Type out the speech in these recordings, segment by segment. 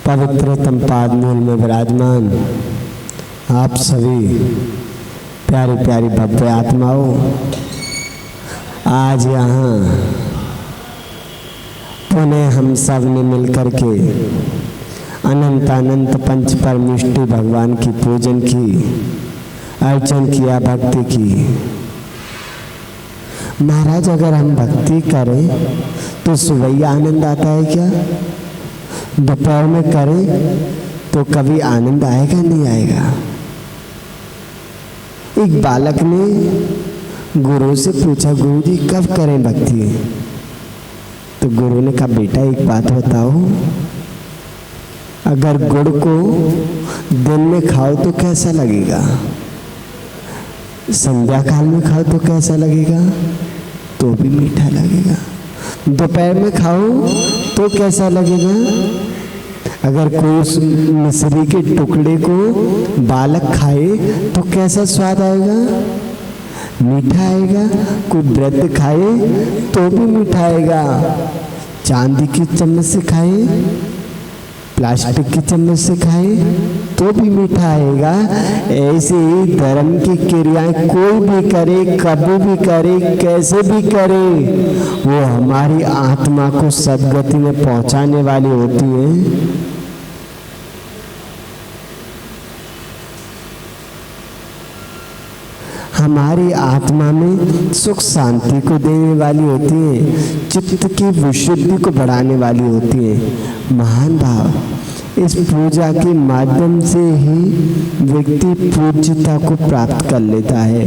पवित्रतम पादमूल में विराजमान आप सभी प्यारी प्यारी भव्य आत्माओं, आज यहाँ पुनः हम सब ने मिलकर के अनंत अनंत पंच परमेष्टि भगवान की पूजन की, अर्चन किया, भक्ति की। महाराज, अगर हम भक्ति करें तो सुबह ही आनंद आता है क्या? दोपहर में करें तो कभी आनंद आएगा? नहीं आएगा। एक बालक ने गुरु से पूछा, गुरु जी कब करें भक्ति? तो गुरु ने कहा, बेटा एक बात बताओ, अगर गुड़ को दिन में खाओ तो कैसा लगेगा? संध्या काल में खाओ तो कैसा लगेगा? तो भी मीठा लगेगा। दोपहर में खाओ तो कैसा लगेगा? अगर कोई उस मिश्री के टुकड़े को बालक खाए तो कैसा स्वाद आएगा? मीठा आएगा। कोई वृद्ध खाए तो भी मीठा आएगा। चांदी की चम्मच से खाए, प्लास्टिक की चम्मच से खाए तो भी मीठा आएगा। ऐसे ही धर्म की क्रियाएं कोई भी करे, कभी भी करे, कैसे भी करे, वो हमारी आत्मा को सद्गति में पहुंचाने वाली होती है। हमारी आत्मा में सुख शांति को देने वाली होती है, चित्त की विशुद्धि को बढ़ाने वाली होती है। महान भाव, इस पूजा के माध्यम से ही व्यक्ति पूज्यता को प्राप्त कर लेता है।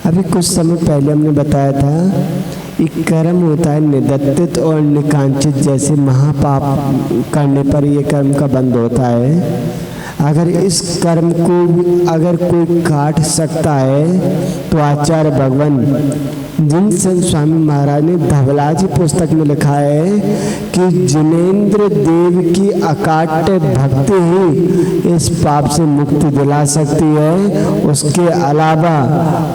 अभी कुछ समय पहले हमने बताया था, एक कर्म होता है निदत्तित और निकांचित। जैसे महापाप करने पर ये कर्म का बंद होता है। अगर इस कर्म को अगर कोई काट सकता है तो आचार्य भगवान जिनसन स्वामी महाराज ने धवलाजी पुस्तक में लिखा है कि जिनेंद्र देव की अकाट्य भक्ति ही इस पाप से मुक्ति दिला सकती है। उसके अलावा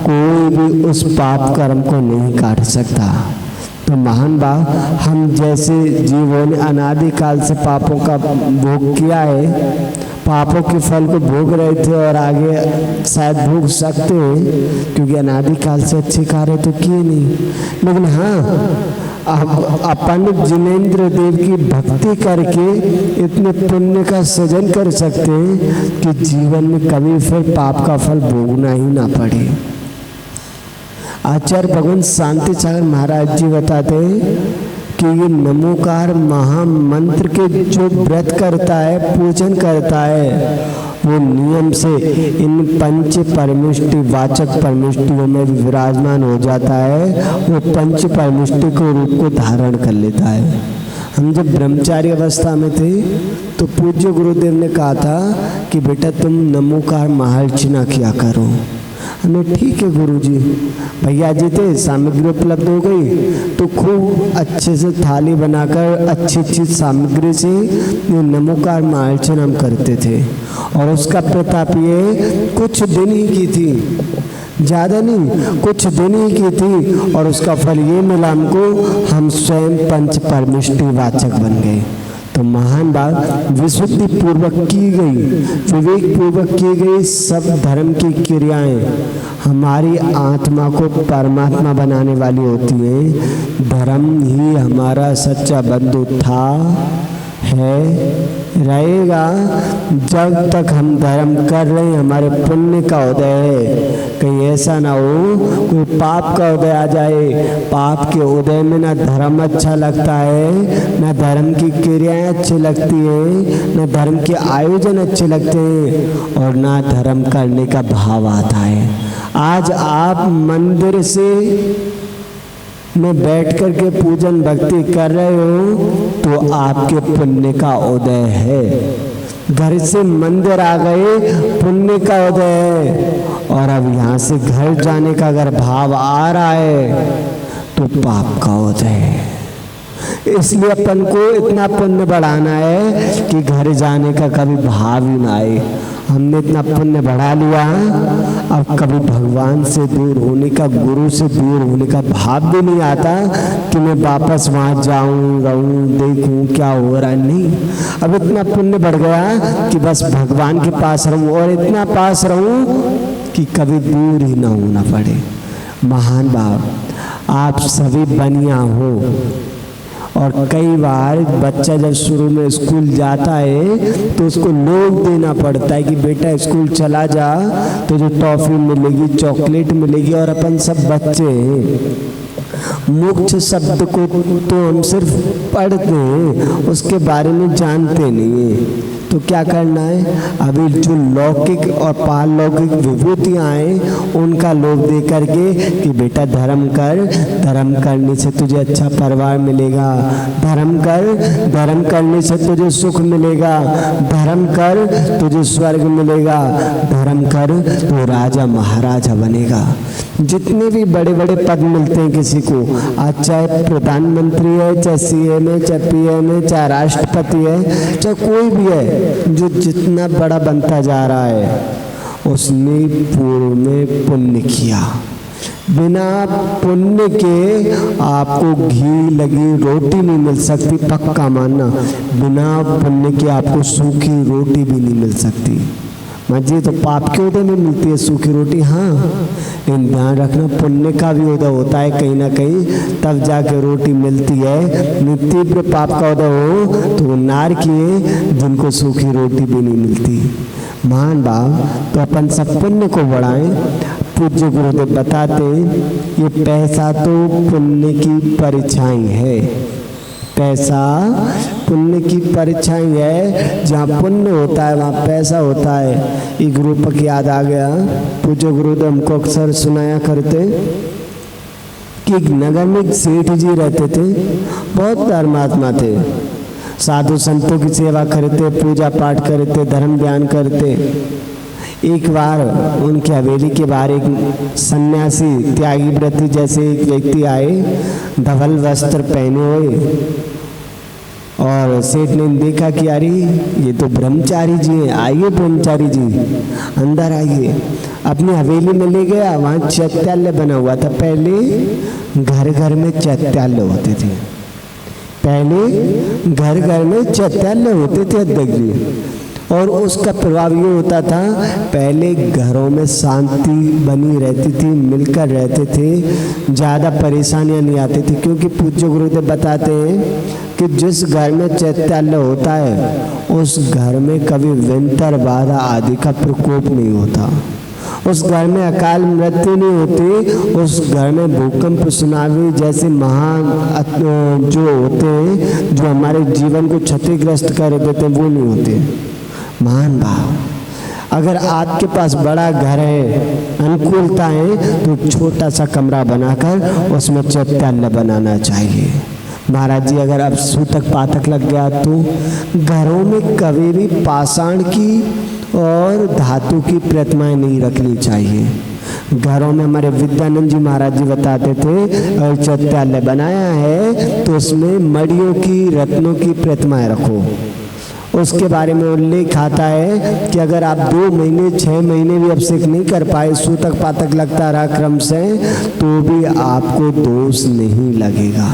कोई भी उस पाप कर्म को नहीं काट सकता। तो महान भाव, हम जैसे जीवों ने अनादिकाल से पापों का भोग किया है, पापों के फल को भोग रहे थे और आगे शायद भोग सकते हैं, क्योंकि अनादिकाल से अच्छे कार्य तो किए नहीं। लेकिन हाँ, अपन जिनेंद्र देव की भक्ति करके इतने पुण्य का सृजन कर सकते हैं कि जीवन में कभी फिर पाप का फल भोगना ही ना पड़े। आचार्य भगवान शांति सागर महाराज जी बताते हैं कि ये नमोकार महामंत्र के जो व्रत करता है, पूजन करता है, वो नियम से इन पंच परमेष्टि वाचक परमेष्टियों में विराजमान हो जाता है। वो पंच परमेष्टि को रूप को धारण कर लेता है। हम जब ब्रह्मचारी अवस्था में थे तो पूज्य गुरुदेव ने कहा था कि बेटा तुम नमोकार महार्चना किया करो। हमें ठीक है गुरुजी। भैया जी थे, सामग्री उपलब्ध हो गई तो खूब अच्छे से थाली बनाकर अच्छी अच्छी सामग्री से ये नमोकार महार्चन हम करते थे। और उसका प्रताप ये कुछ दिन ही की थी, ज़्यादा नहीं, कुछ दिन ही की थी। और उसका फल ये मिला हमको, हम स्वयं पंच परमेष्टि वाचक बन गए। तो महान बात विशुद्धि पूर्वक की गई, विवेक पूर्वक की गई सब धर्म की क्रियाएं हमारी आत्मा को परमात्मा बनाने वाली होती हैं। धर्म ही हमारा सच्चा बंधु था, है, रहेगा। जब तक हम धर्म कर रहे हैं हमारे पुण्य का उदय है। कहीं ऐसा ना हो कोई पाप का उदय आ जाए। पाप के उदय में ना धर्म अच्छा लगता है, ना धर्म की क्रियाएं अच्छी लगती हैं, ना धर्म के आयोजन अच्छे लगते हैं, और ना धर्म करने का भाव आता है। आज आप मंदिर से में बैठ कर के पूजन भक्ति कर रहे हो तो आपके पुण्य का उदय है। घर से मंदिर आ गए, पुण्य का उदय है। और अब यहाँ से घर जाने का अगर भाव आ रहा है तो पाप का उदय है। इसलिए अपन को इतना पुण्य बढ़ाना है कि घर जाने का कभी भाव ही ना आए। हमने इतना पुण्य बढ़ा लिया, अब कभी भगवान से दूर होने का, गुरु से दूर होने का भाव भी नहीं आता कि मैं वापस वहां जाऊं, रहूं, देखूं क्या हो रहा है। नहीं, अब इतना पुण्य बढ़ गया कि बस भगवान के पास रहूं, और इतना पास रहूं कि कभी दूर ही ना होना पड़े। महान भाव, आप सभी बनिया हो। और कई बार बच्चा जब शुरू में स्कूल जाता है तो उसको लोभ देना पड़ता है कि बेटा स्कूल चला जा, तो जो टॉफी मिलेगी, चॉकलेट मिलेगी। और अपन सब बच्चे मोक्ष शब्द को तो हम सिर्फ पढ़ते हैं, उसके बारे में जानते नहीं हैं। तो क्या करना है, अभी जो लौकिक और पारलौकिक विभूतियाँ हैं उनका लोभ दे करके कि बेटा धर्म कर, धर्म करने से तुझे अच्छा परिवार मिलेगा, धर्म कर, धर्म करने से तुझे सुख मिलेगा, धर्म कर तुझे स्वर्ग मिलेगा, धर्म कर तो राजा महाराजा बनेगा। जितने भी बड़े बड़े पद मिलते हैं किसी को, आज चाहे प्रधानमंत्री है, चाहे सीएम है, चाहे पीएम है, चाहे राष्ट्रपति है, चाहे कोई भी है, जो जितना बड़ा बनता जा रहा है उसने पूर्व में पुण्य किया। बिना पुण्य के आपको घी लगी रोटी नहीं मिल सकती, पक्का मानना। बिना पुण्य के आपको सूखी रोटी भी नहीं मिल सकती। जी तो पाप के उदय में मिलती है सूखी रोटी, हाँ, लेकिन ध्यान रखना पुण्य का भी उदय होता है कहीं ना कहीं, तब जाके रोटी मिलती है। तीव्र पाप का उदय हो तो वो नार किए जिनको सूखी रोटी भी नहीं मिलती। महान भाव, तो अपन सब पुण्य को बढ़ाएं। पूज्य गुरुदेव बताते ये पैसा तो पुण्य की परीक्षाएं है, पैसा पुण्य की परीक्षाएं है। जहाँ पुण्य होता है वहाँ पैसा होता है। एक रूपक याद आ गया, पूज्य गुरुदेव हमको अक्सर सुनाया करते कि एक नगर में एक सेठ जी रहते थे, बहुत धर्मात्मा थे, साधु संतों की सेवा करते, पूजा पाठ करते, धर्म ज्ञान करते। एक बार उनकी हवेली के बाहर एक सन्यासी, त्यागी व्रती जैसे एक व्यक्ति आए, धवल वस्त्र पहने हुए, और सेठ ने देखा कि अरे ये तो ब्रह्मचारी जी हैं, आइए ब्रह्मचारी जी अंदर आइए। अपनी हवेली में ले गया, वहाँ चैत्यालय बना हुआ था। पहले घर घर में चैत्यालय होते थे, पहले घर घर में चैत्यालय होते थे अध्यक्ष जी। और उसका प्रभाव ये होता था, पहले घरों में शांति बनी रहती थी, मिलकर रहते थे, ज़्यादा परेशानियां नहीं आती थी। क्योंकि पूज्य गुरुदेव बताते हैं कि जिस घर में चैत्यालय होता है उस घर में कभी विंतर बाधा आदि का प्रकोप नहीं होता, उस घर में अकाल मृत्यु नहीं होती, उस घर में भूकंप, सुनामी जैसे महान जो होते हैं, जो हमारे जीवन को क्षतिग्रस्त कर देते हैं, वो नहीं होते। महान भाव, अगर आपके पास बड़ा घर है, अनुकूलता है, तो छोटा सा कमरा बनाकर उसमें चैत्यालय बनाना चाहिए। महाराज जी अगर अब सूतक पातक लग गया तो घरों में कभी भी पाषाण की और धातु की प्रतिमाएं नहीं रखनी चाहिए। घरों में हमारे विद्यानंद जी महाराज जी बताते थे, अगर चैत्यालय बनाया है तो उसमें मड़ियों की, रत्नों की प्रतिमाएं रखो। उसके बारे में उल्लेख आता है कि अगर आप 2 महीने 6 महीने भी अभिषेक नहीं कर पाए, सूतक पातक लगता रहा क्रम से, तो भी आपको दोष नहीं लगेगा।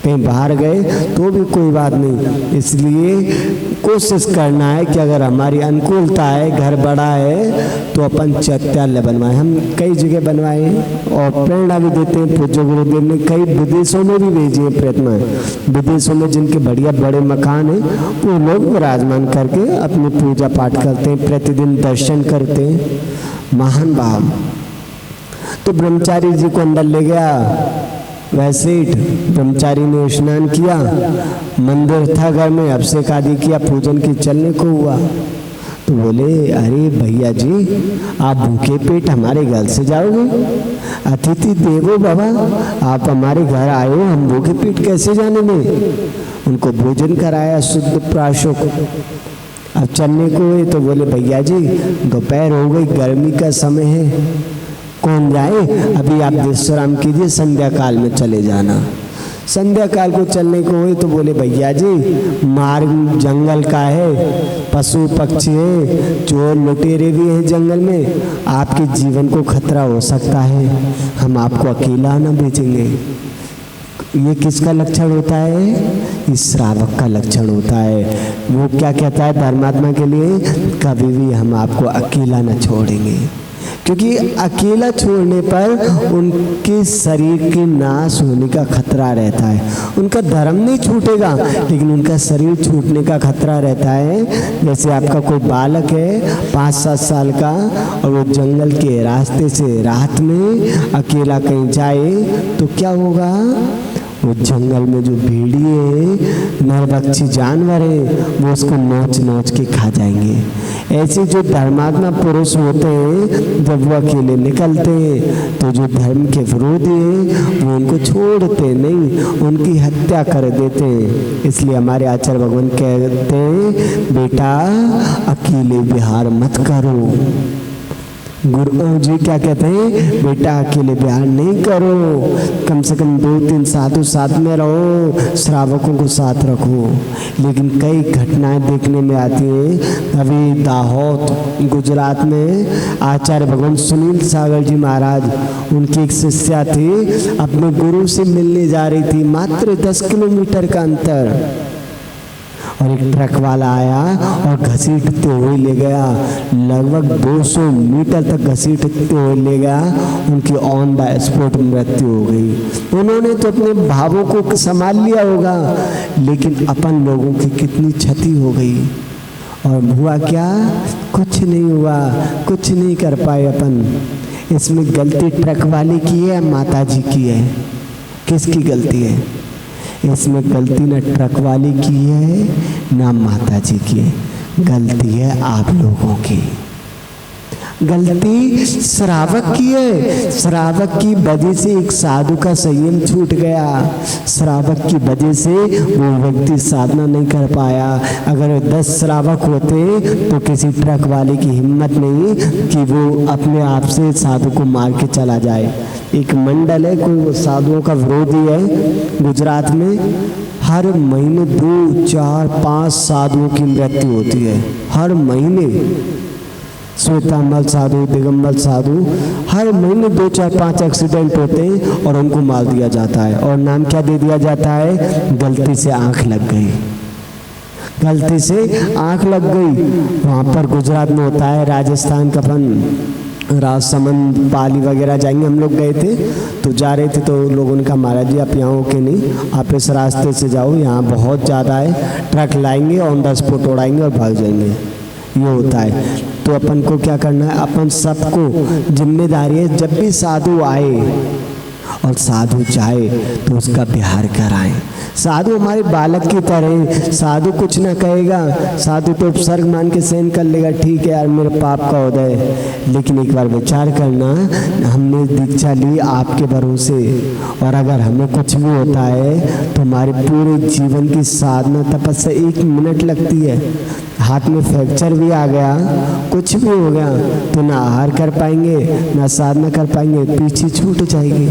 कहीं बाहर गए तो भी कोई बात नहीं। इसलिए कोशिश करना है कि अगर हमारी अनुकूलता है, घर बड़ा है, तो अपन चैत्यालय बनवाएं। हम कई जगह बनवाए और प्रेरणा भी देते हैं। पूज्य गुरुदेव ने कई विदेशों में भी भेजी है प्रतिमाएं। विदेशों में जिनके बढ़िया बड़े मकान हैं, वो लोग विराजमान करके अपनी पूजा पाठ करते हैं, प्रतिदिन दर्शन करते हैं। महान भाव, तो ब्रह्मचारी जी को अंदर ले गया। वैसे ब्रह्मचारी ने स्नान किया, मंदिर था घर में, अभिषेक आदि किया, पूजन की चलने को हुआ। तो बोले, अरे भैया जी आप भूखे पेट हमारे घर से जाओगे? अतिथि देवो बाबा, आप हमारे घर आए हो, हम भूखे पेट कैसे जाने दें? उनको भोजन कराया शुद्ध प्राशों को। अब चलने को हुए तो बोले, भैया जी दोपहर हो गई, गर्मी का समय है, कौन जाए? अभी आप विश्राम कीजिए, संध्या काल में चले जाना। संध्या काल को चलने को हुए तो बोले भैया जी मार्ग जंगल का है, पशु पक्षी है, चोर लुटेरे भी हैं जंगल में, आपके जीवन को खतरा हो सकता है, हम आपको अकेला न भेजेंगे। ये किसका लक्षण होता है? इस श्रावक का लक्षण होता है। वो क्या कहता है धर्मात्मा के लिए? कभी भी हम आपको अकेला न छोड़ेंगे, क्योंकि अकेला छोड़ने पर उनके शरीर के नाश होने का खतरा रहता है। उनका धर्म नहीं छूटेगा लेकिन उनका शरीर छूटने का खतरा रहता है। जैसे आपका कोई बालक है 5-7 साल का और वो जंगल के रास्ते से रात में अकेला कहीं जाए तो क्या होगा? वो जंगल में जो भेड़िए हैं, नरभक्षी जानवर हैं, वो उसको नोच नोच के खा जाएंगे। ऐसे जो धर्मात्मा पुरुष होते हैं जब वो अकेले निकलते हैं तो जो धर्म के विरोधी हैं वो उनको छोड़ते नहीं, उनकी हत्या कर देते हैं। इसलिए हमारे आचार्य भगवान कहते हैं बेटा अकेले विहार मत करो। गुरु जी क्या कहते हैं? बेटा अकेले विहार नहीं करो, कम से कम 2-3 साधु साथ में रहो, श्रावकों को साथ रखो। लेकिन कई घटनाएं देखने में आती हैं। अभी दाहोद गुजरात में आचार्य भगवान सुनील सागर जी महाराज, उनकी एक शिष्या थी, अपने गुरु से मिलने जा रही थी, मात्र 10 किलोमीटर का अंतर, और एक ट्रक वाला आया और घसीटते हुए ले गया, लगभग 200 मीटर तक घसीटते हुए ले गया। उनकी ऑन द स्पॉट मृत्यु हो गई। उन्होंने तो अपने भावों को संभाल लिया होगा, लेकिन अपन लोगों की कितनी क्षति हो गई। और हुआ क्या? कुछ नहीं हुआ, कुछ नहीं कर पाए अपन। इसमें गलती ट्रक वाले की है, माता जी की है? किसकी गलती है? इसमें गलती न ट्रक वाले की है ना माता जी की है, गलती है आप लोगों की। गलती श्रावक की है। श्रावक की वजह से एक साधु का संयम छूट गया। श्रावक की वजह से वो व्यक्ति साधना नहीं कर पाया। अगर 10 श्रावक होते तो किसी ट्रक वाले की हिम्मत नहीं कि वो अपने आप से साधु को मार के चला जाए। एक मंडल है, कोई साधुओं का विरोधी है गुजरात में, हर महीने 2, 4, 5 साधुओं की मृत्यु होती है। हर महीने श्वेतांबर साधु, दिगंबर साधु, हर महीने 2, 4, 5 एक्सीडेंट होते हैं और उनको मार दिया जाता है। और नाम क्या दे दिया जाता है? गलती से आंख लग गई, गलती से आंख लग गई। वहाँ पर गुजरात में होता है, राजस्थान का अपन राजसमंद पाली वगैरह जाएंगे, हम लोग गए थे तो जा रहे थे तो लोगों ने कहा महाराज जी आप यहाँ हो के नहीं, आप इस रास्ते से जाओ, यहाँ बहुत ज़्यादा है, ट्रक लाएंगे ऑन द स्पॉट उड़ाएंगे और भाग जाएंगे। ये होता है। तो अपन को क्या करना है? अपन सबको जिम्मेदारी है, जब भी साधु आए और साधु चाहे तो उसका विहार कराएं। साधु हमारे बालक की तरह, साधु कुछ ना कहेगा, साधु तो उपसर्ग मान के सहन कर लेगा, ठीक है यार मेरे पाप का उदय। लेकिन एक बार विचार करना, हमने दीक्षा ली आपके भरोसे, और अगर हमें कुछ भी होता है तो हमारे पूरे जीवन की साधना तपस्या 1 मिनट लगती है। हाथ में फ्रैक्चर भी आ गया, कुछ भी हो गया तो ना आहार कर पाएंगे ना साधना कर पाएंगे, पीछे छूट जाएगी,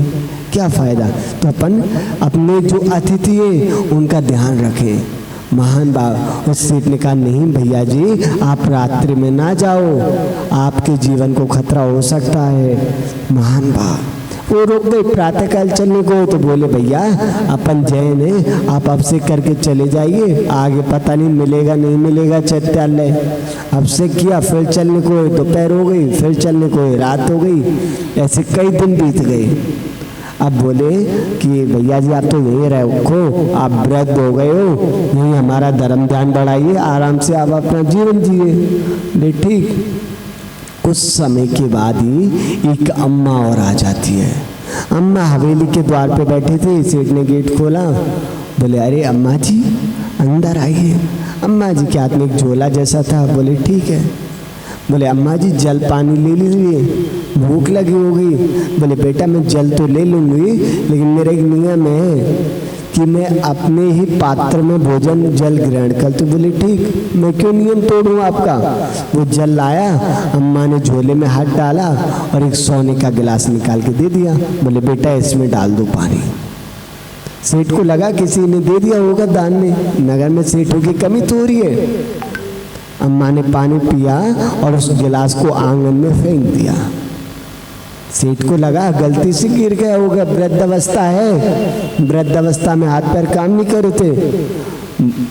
क्या फ़ायदा। तो अपन अपने जो अतिथि है उनका ध्यान रखें। महान भाव उस सीट ने कहा नहीं भैया जी आप रात्रि में ना जाओ, आपके जीवन को खतरा हो सकता है। महान भाव वो रोक गए। प्रातःकाल चलने को तो बोले भैया अपन जैन है, आप अब से करके चले जाइए, आगे पता नहीं मिलेगा नहीं मिलेगा चैत्यालय। अब से किया, फिर चलने को दोपहर हो गई, फिर चलने को रात हो गई, ऐसे कई दिन बीत गए। अब बोले कि भैया जी आप तो यहीं रखो, आप वृद्ध हो गए हो, यहीं हमारा धर्म ध्यान बढ़ाइए, आराम से आप अपना जीवन जिए। ठीक कुछ समय के बाद ही एक अम्मा और आ जाती है। अम्मा हवेली के द्वार पे बैठे थे, सेठ ने गेट खोला, बोले अरे अम्मा जी अंदर आइए। अम्मा जी के हाथ में एक झोला जैसा था, बोले ठीक है। बोले अम्मा जी जल पानी ले लीजिए, भूख लगी होगी। बोले बेटा मैं जल तो ले लूँगी, लेकिन मेरा एक नियम है कि मैं अपने ही पात्र में भोजन जल ग्रहण कर। तो बोले ठीक, मैं क्यों नियम तोड़ूं आपका। वो जल लाया, अम्मा ने झोले में हाथ डाला और एक सोने का गिलास निकाल के दे दिया। बोले बेटा इसमें डाल दो पानी। सेठ को लगा किसी ने दे दिया होगा दान में, नगर में सेठों की कमी तो हो रही है। अम्मा ने पानी पिया और उस गिलास को आंगन में फेंक दिया। सेठ को लगा गलती से गिर गया होगा, वृद्धावस्था है, वृद्धावस्था में हाथ पैर काम नहीं कर रहे थे।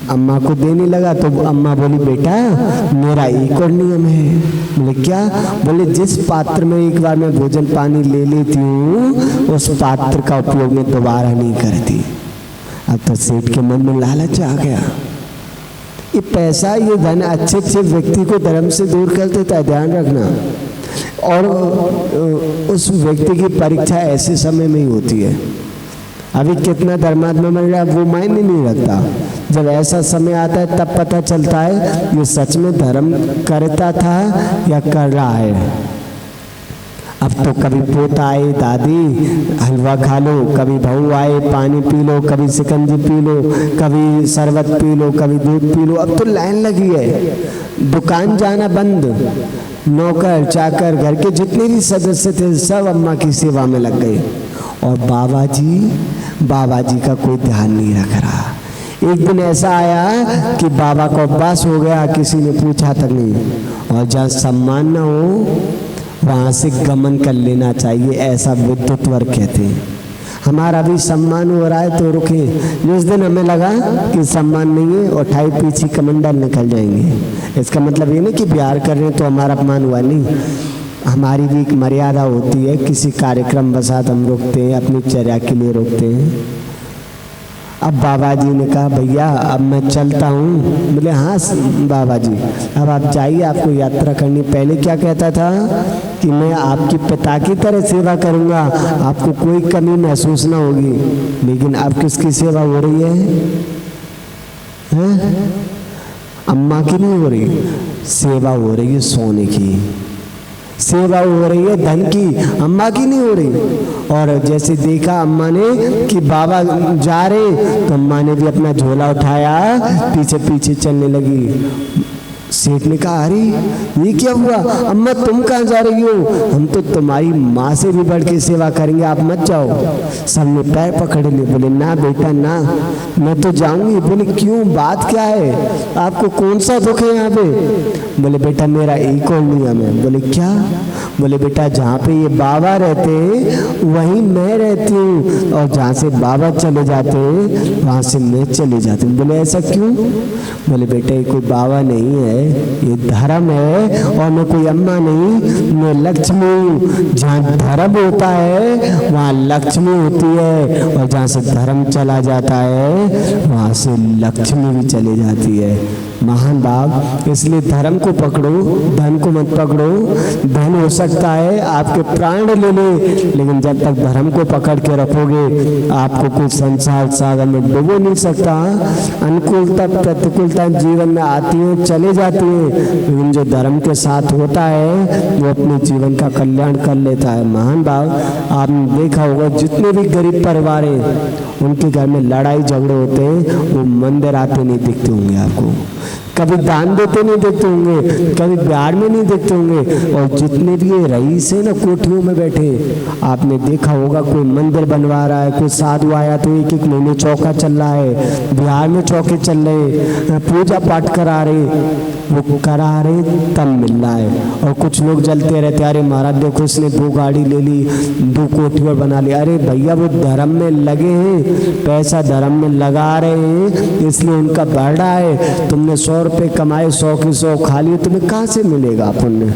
अम्मा को देने लगा तो अम्मा बोली बेटा मेरा एक और नियम है। बोले क्या? बोले जिस पात्र में एक बार मैं भोजन पानी ले लेती हूँ उस पात्र का उपयोग मैं दोबारा नहीं करती। अब तो सेठ के मन में लालच आ गया। ये पैसा, ये धन अच्छे अच्छे व्यक्ति को धर्म से दूर कर देता है, ध्यान रखना। और उस व्यक्ति की परीक्षा ऐसे समय में ही होती है। अभी कितना धर्मात्मा बन रहा है वो मायने नहीं रखता, जब ऐसा समय आता है तब पता चलता है ये सच में धर्म करता था या कर रहा है। अब तो कभी पोता आए दादी हलवा खा लो, कभी बहू आए पानी पी लो, कभी शिकंजी पी लो, कभी शरबत पी लो, कभी दूध पी लो। अब तो लाइन लगी है, दुकान जाना बंद, नौकर चाकर घर के जितने भी सदस्य थे सब अम्मा की सेवा में लग गए। और बाबा जी का कोई ध्यान नहीं रख रहा। एक दिन ऐसा आया कि बाबा को उपवास हो गया, किसी ने पूछा तक नहीं। और जहाँ सम्मान न हो वहाँ से गमन कर लेना चाहिए, ऐसा विद्युत वर्ग कहते हैं। हमारा भी सम्मान हो रहा है तो रुके। जिस दिन हमें लगा कि सम्मान नहीं है और ठाई पीछे कमंडल निकल जाएंगे। इसका मतलब ये नहीं कि प्यार कर रहे हैं तो हमारा अपमान हुआ, नहीं। हमारी भी एक मर्यादा होती है, किसी कार्यक्रम बसात हम रोकते हैं, अपनी चर्या के लिए रोकते हैं। अब बाबा जी ने कहा भैया अब मैं चलता हूँ। बोले हाँ बाबा जी अब आप जाइए, आपको यात्रा करनी। पहले क्या कहता था कि मैं आपकी पिता की तरह सेवा करूँगा, आपको कोई कमी महसूस ना होगी। लेकिन अब किसकी सेवा हो रही है? अम्मा की नहीं हो रही, सेवा हो रही है सोने की, सेवा हो रही है धन की, अम्मा की नहीं हो रही। और जैसे देखा अम्मा ने कि बाबा जा रहे तो अम्मा ने भी अपना झोला उठाया, पीछे पीछे चलने लगी। सेठ ने कहा अरे ये क्या हुआ अम्मा, तुम कहाँ जा रही हो? हम तो तुम्हारी माँ से भी बढ़ के सेवा करेंगे, आप मत जाओ। सबने पैर पकड़ लिए, बोले ना बेटा ना, मैं तो जाऊंगी। बोले क्यों, बात क्या है, आपको कौन सा दुख है यहाँ पे? बोले बेटा मेरा एक और नियम है। बोले क्या? बोले बेटा जहाँ पे ये बाबा रहते वहीं मैं रहती हूँ, और जहाँ से बाबा चले जाते वहाँ से मैं चले जाती हूँ। बोले ऐसा क्यों? बोले बेटा ये कोई बाबा नहीं है, ये धर्म है, और मैं कोई अम्मा नहीं, मैं लक्ष्मी हूँ। जहाँ धर्म होता है वहाँ लक्ष्मी होती है, और जहाँ से धर्म चला जाता है वहाँ से लक्ष्मी भी चली जाती है। महान बाप, इसलिए धर्म को पकड़ो, धन को मत पकड़ो। धन हो सकता है आपके प्राण ले ले, लेकिन जब तक धर्म को पकड़ के रखोगे आपको कोई संसार सागर में डुबो नहीं सकता। अनुकूलता प्रतिकूलता जीवन में आती है चले जाती है, लेकिन जो धर्म के साथ होता है वो अपने जीवन का कल्याण कर लेता है। महान बाप, आपने देखा होगा जितने भी गरीब परिवार हैं उनके घर में लड़ाई झगड़े होते हैं, वो मंदिर आते नहीं दिखते होंगे आपको, कभी दान देते नहीं देखते होंगे, कभी बिहार में नहीं देखते होंगे। और जितने भी ये रईस है ना कोठियों में बैठे, आपने देखा होगा कोई मंदिर बनवा रहा है, कोई साधु आया तो एक एक महीने चौका चल रहा है, बिहार में चौके चल रहे, पूजा पाठ करा रहे, वो करा रहे तब मिल रहा है। और कुछ लोग जलते रहते, अरे महाराज देखो इसने 2 गाड़ी ले ली, 2 कोठियाँ बना ली। अरे भैया वो धर्म में लगे हैं, पैसा धर्म में लगा रहे हैं, इसलिए उनका बढ़ रहा है। तुमने 100 रुपये कमाए, 100 के 100 खा लिए, तुम्हें कहाँ से मिलेगा पुण्य?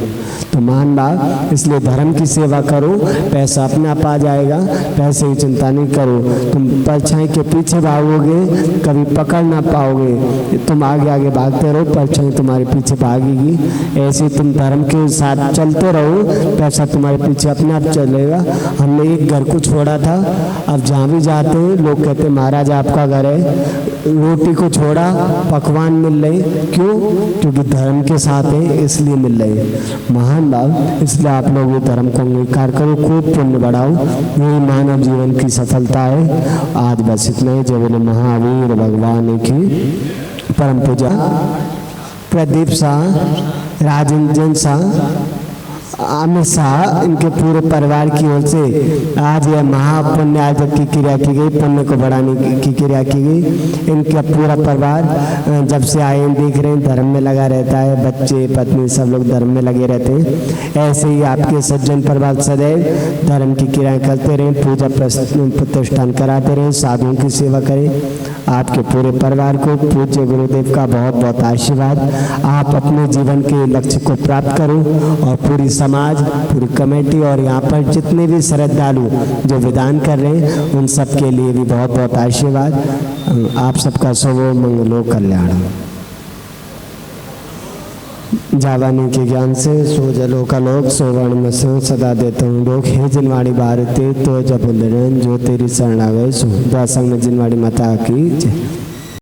तो मान बात, इसलिए धर्म की सेवा करो, पैसा अपने आप आ जाएगा, पैसे की चिंता नहीं करो। तुम परछाई के पीछे भागोगे कभी पकड़ ना पाओगे, तुम आगे आगे भागते रहो, परछाई तुम्हारे पीछे भागेगी। ऐसे तुम धर्म के साथ चलते रहो, पैसा तुम्हारे पीछे अपने आप चलेगा। हमने एक घर को छोड़ा था, अब जहाँ भी जाते हैं लोग कहते महाराज आपका घर है, रोटी को छोड़ा पकवान मिल रहे, क्यों? क्योंकि धर्म के साथ है इसलिए मिल रहे। महान बाप, इसलिए आप लोग ये धर्म को अंगीकार करो, खूब पुण्य बढ़ाओ, यही मानव जीवन की सफलता है। आज बस इतना ही। जय बोले महावीर भगवान की। परम पूजा प्रदीप शाह, राजेंद्र शाह, हमेशा इनके पूरे परिवार की ओर से आज यह महापुण्य आयोजक की क्रिया की गई, पुण्य को बढ़ाने की क्रिया की गई। इनका पूरा परिवार जब से आए देख रहे हैं धर्म में लगा रहता है, बच्चे पत्नी सब लोग धर्म में लगे रहते हैं। ऐसे ही आपके सज्जन परिवार सदैव धर्म की क्रियाएं करते रहें, पूजा प्रतिष्ठान कराते रहें, साधुओं की सेवा करें। आपके पूरे परिवार को पूज्य गुरुदेव का बहुत बहुत आशीर्वाद। आप अपने जीवन के लक्ष्य को प्राप्त करो और पूरी समाज, पूरी कमेटी और यहाँ पर जितने भी श्रद्धालु जो विदान कर रहे हैं उन सब के लिए भी बहुत बहुत आशीर्वाद। आप सबका शुभ मंगलो कल्याण। जावानी के ज्ञान से सो जलो का लोक सोवर्ण में से सदा देता हूँ लोक। हे जिनवाड़ी भारती तो जब जो तेरी शरण आ गए सो। दासंग में जिनवाड़ी माता की जय।